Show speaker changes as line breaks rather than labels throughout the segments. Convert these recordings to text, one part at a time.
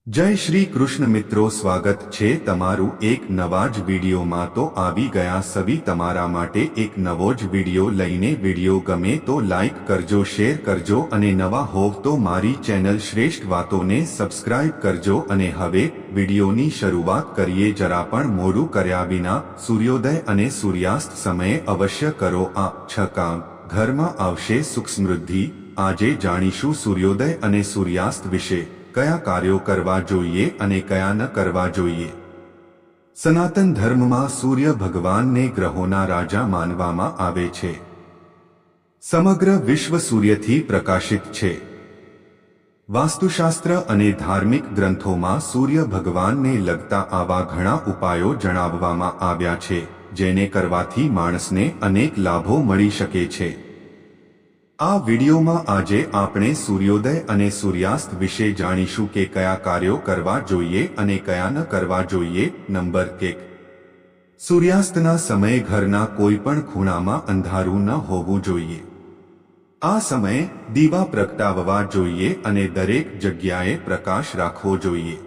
जय श्री कृष्ण मित्रों, स्वागत छे तमारू एक नवा ज विडियो में। तो आवी गया सभी तमारा माटे एक नवो ज विडियो लईने। विडियो गमे तो लाइक करजो, शेर करजो अने नवा होव तो मारी चेनल श्रेष्ठ वातों ने सब्सक्राइब करजो। अने हवे विडियोनी शरूआत करिए। जरा पण मोडुं कर्या विना सूर्योदय अने सूर्यास्त समये अवश्य करो आ 6 काम। घरमां आवशे सुख समृद्धि। आजे जाणीशुं सूर्योदय अने सूर्यास्त विषे। कया कार्यों करवा जोईए अने कया न करवा जोईए। सनातन धर्म में सूर्य भगवान ने ग्रहोना राजा मानवामां आवे छे। समग्र विश्व सूर्यथी प्रकाशित छे। वास्तुशास्त्र अने धार्मिक ग्रंथों में सूर्य भगवान ने लगता आवा घणा उपायों जणाववामां आव्या छे, जेने करवाथी माणसने अनेक लाभों मळी शके छे। आ विडियो में आजे आपणे सूर्योदय अने सूर्यास्त विषे जाणीशुं के कया कार्यों करवा जोईए अने कया न करवा जोईए। नंबर 1, सूर्यास्तना समये घरना कोईपण खूणामां अंधारुं न होवुं जोईए। आ समये दीवा प्रगटाववा जोईए अने दरेक जग्याए प्रकाश राखवो जोईए।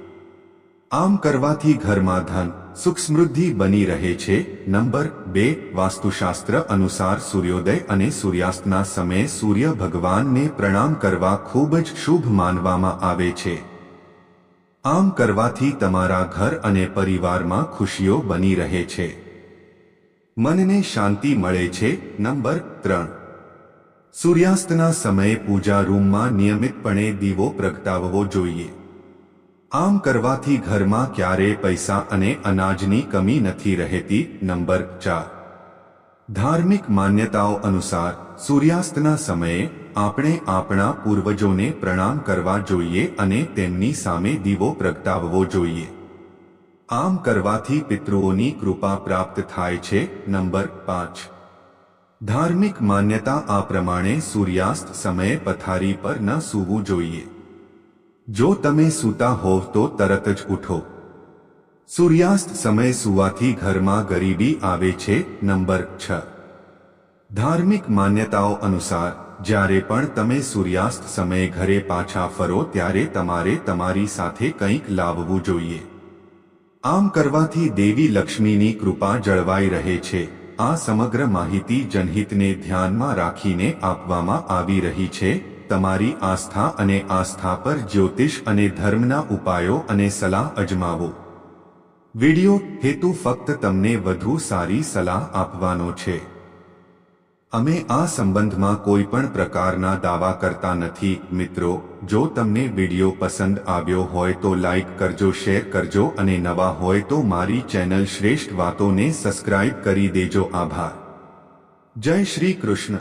आम करवाथी घरमां धन सुख समृद्धि बनी रहे छे। नंबर 2, वास्तुशास्त्र अनुसार सूर्योदय अने सूर्यास्तना समये सूर्य भगवान ने प्रणाम करवा खूब ज शुभ मानवामां आवे छे। आम करवाथी तमारा घर अने परिवारमां खुशीओ बनी रहे छे, मनने शांति मळे छे। नंबर 3, सूर्यास्तना समये पूजा रूममां नियमितपणे दीवो प्रगटाववो जोईए। आम करवाथी घरमां क्यारे पैसा अने अनाजनी कमी नथी रहेती। नंबर 4, धार्मिक मान्यताओं अनुसार सूर्यास्तना समये आपणे आपणा पूर्वजोने प्रणाम करवा जोईए अने तेमनी सामे दीवो प्रगटाववो जोईए। आम करवाथी पितृओनी कृपा प्राप्त थाय छे। नंबर 5, धार्मिक मान्यता आ प्रमाणे सूर्यास्त समये पथारी पर न सूवुं जोईए। जो तमे सूता होव तो तरत ज उठो। सूर्यास्त समय सुवाथी घरमां गरीबी आवे छे। नंबर 6, धार्मिक मान्यताओं अनुसार ज्यारे पण तमे सूर्यास्त समय घरे पाछा फरो त्यारे तमारे तमारी साथे कंईक लाववुं जोईए। आम करवाथी देवी लक्ष्मीनी कृपा जळवाई रहे छे। आ समग्र माहिती जनहितने ध्यानमां राखीने आपवामां आवी रही छे। तमारी आस्था अने आस्था पर ज्योतिष अने धर्मना उपायों अने सलाह अजमावो। विडियो हेतु फक्त तमने वधु सारी सलाह आपवानो छे। अमे आ संबंधमां कोईपण प्रकारना दावा करता नथी। मित्रों, जो तमने विडियो पसंद आव्यो होय तो लाइक करजो, शेर करजो अने नवा होय तो मारी चेनल श्रेष्ठ वातों ने सब्सक्राइब करी देजो। आभार। जय श्री कृष्ण।